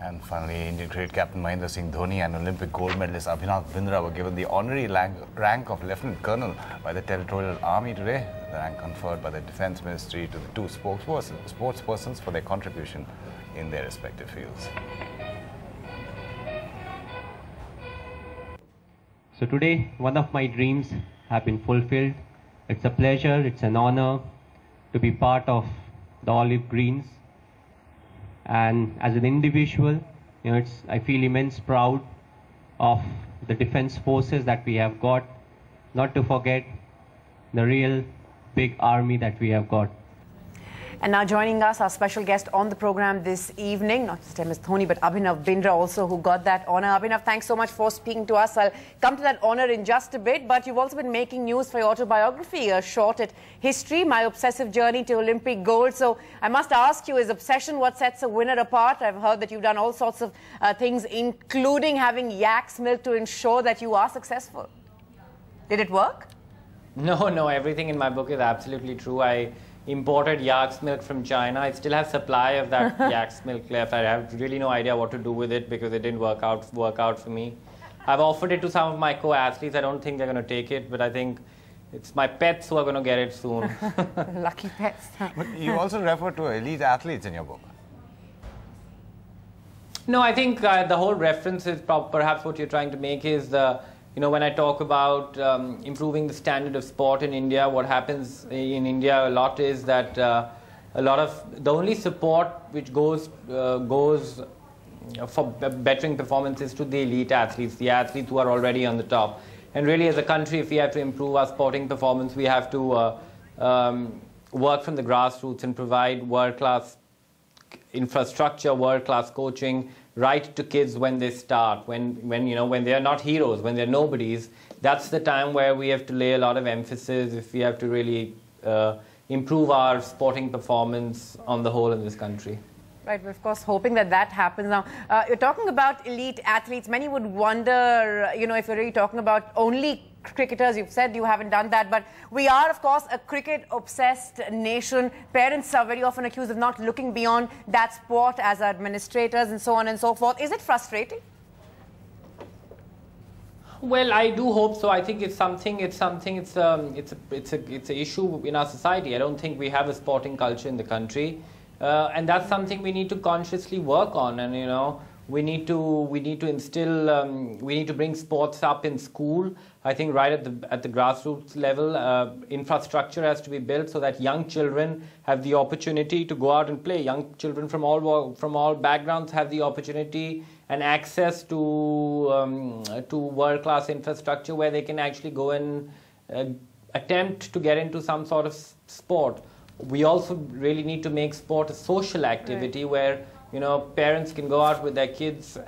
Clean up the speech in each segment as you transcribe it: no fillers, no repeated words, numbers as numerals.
And finally, Indian cricket captain Mahendra Singh Dhoni and Olympic gold medalist Abhinav Bindra were given the honorary rank of Lieutenant Colonel by the Territorial Army today. The rank conferred by the Defence Ministry to the two sportspersons for their contribution in their respective fields. So today, one of my dreams have been fulfilled. It's a pleasure, it's an honor to be part of the Olive Greens. And as an individual, I feel immense proud of the defense forces that we have got, not to forget the real big army that we have got. And now joining us, our special guest on the program this evening, not just MS Dhoni, but Abhinav Bindra also, who got that honour. Abhinav, thanks so much for speaking to us. I'll come to that honour in just a bit, but you've also been making news for your autobiography, a short at History, My Obsessive Journey to Olympic Gold. So I must ask you, is obsession what sets a winner apart? I've heard that you've done all sorts of things, including having yak's milk to ensure that you are successful. Did it work? No, everything in my book is absolutely true. I imported yak's milk from China. I still have supply of that yak's milk left. I have really no idea what to do with it because it didn't work out for me. I've offered it to some of my co-athletes. I don't think they're going to take it, but I think it's my pets who are going to get it soon. Lucky pets. But you also refer to elite athletes in your book. No, I think the whole reference is perhaps what you're trying to make is when I talk about improving the standard of sport in India, what happens in India a lot is that a lot of the only support which goes for bettering performances to the elite athletes, the athletes who are already on the top. And really, as a country, if we have to improve our sporting performance, we have to work from the grassroots and provide world-class infrastructure, world-class coaching, right to kids when they start, when they are not heroes, when they're nobodies. That's the time where we have to lay a lot of emphasis if we have to really improve our sporting performance on the whole in this country. Right, but of course, hoping that that happens. Now, you're talking about elite athletes. Many would wonder, if you're really talking about only cricketers. You've said you haven't done that, but we are, of course, a cricket-obsessed nation. Parents are very often accused of not looking beyond that sport as administrators and so on and so forth. Is it frustrating? Well, I do hope so. I think it's an issue in our society. I don't think we have a sporting culture in the country, and that's something we need to consciously work on. And we need to instill, we need to bring sports up in school. I think right at the grassroots level, infrastructure has to be built so that young children have the opportunity to go out and play. Young children from all backgrounds have the opportunity and access to world-class infrastructure where they can actually go and attempt to get into some sort of sport. We also really need to make sport a social activity where parents can go out with their kids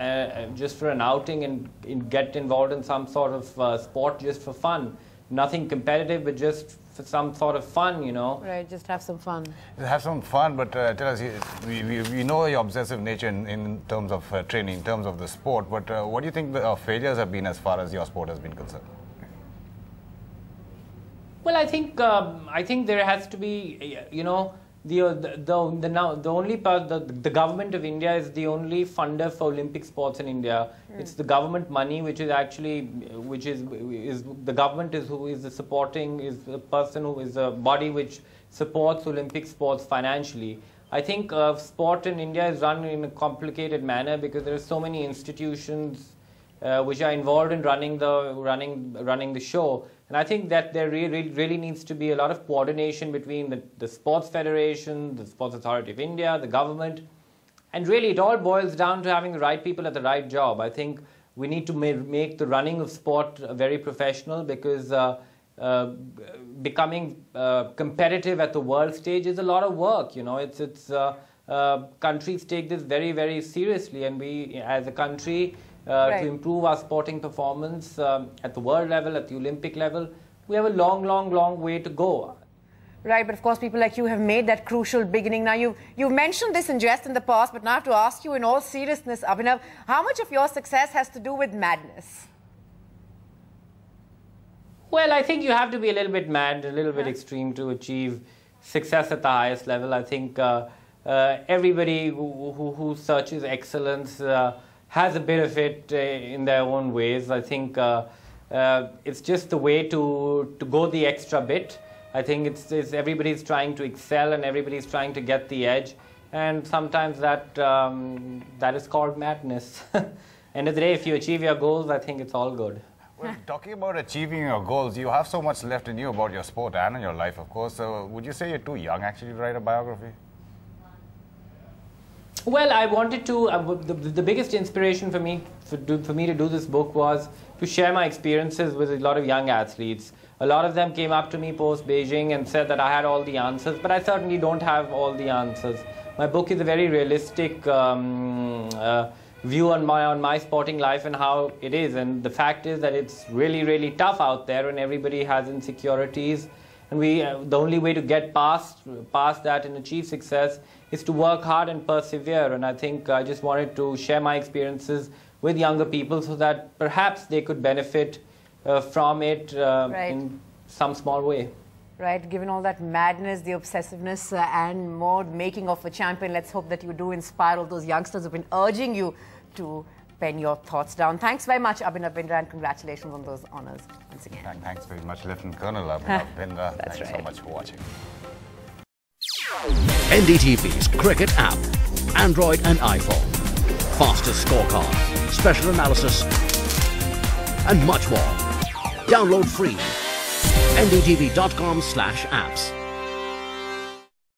just for an outing and get involved in some sort of sport just for fun. Nothing competitive, but just for some sort of fun, Right, just have some fun. Have some fun, but tell us, we know your obsessive nature in terms of training, in terms of the sport, but what do you think the failures have been as far as your sport has been concerned? Well, I think there has to be, the government of India is the only funder for Olympic sports in India. It's the government money the government is the person who is a body which supports Olympic sports financially. I think sport in India is run in a complicated manner because there are so many institutions which are involved in running the show. And I think that there really needs to be a lot of coordination between the Sports Federation, the Sports Authority of India, the government. And really it all boils down to having the right people at the right job. I think we need to make the running of sport very professional because becoming competitive at the world stage is a lot of work. Countries take this very, very seriously, and we as a country to improve our sporting performance at the world level, at the Olympic level, we have a long way to go. Right, but of course people like you have made that crucial beginning. Now you've mentioned this in jest in the past, but now I have to ask you in all seriousness, Abhinav, how much of your success has to do with madness? Well, I think you have to be a little bit mad, a little bit extreme to achieve success at the highest level. I think everybody who searches excellence has a bit of it in their own ways. I think it's just the way to go the extra bit. I think it's everybody's trying to excel and everybody's trying to get the edge, and sometimes that is called madness. End of the day, if you achieve your goals, I think it's all good. Well, talking about achieving your goals, you have so much left in you about your sport and in your life, of course. So would you say you're too young actually to write a biography? Well, I wanted to, the biggest inspiration for me to do this book was to share my experiences with a lot of young athletes. A lot of them came up to me post-Beijing and said that I had all the answers, but I certainly don't have all the answers. My book is a very realistic view on my sporting life and how it is. And the fact is that it's really, really tough out there and everybody has insecurities. And the only way to get past that and achieve success is to work hard and persevere. And I think I just wanted to share my experiences with younger people so that perhaps they could benefit from it in some small way. Right, given all that madness, the obsessiveness and more making of a champion, let's hope that you do inspire all those youngsters who've been urging you to pen your thoughts down. Thanks very much, Abhinav Bindra, and congratulations on those honours once again. Thanks very much, Lieutenant Colonel Abhinav Bindra. Thanks so much for watching. NDTV's cricket app, Android and iPhone, fastest scorecard, special analysis, and much more. Download free. NDTV.com/apps.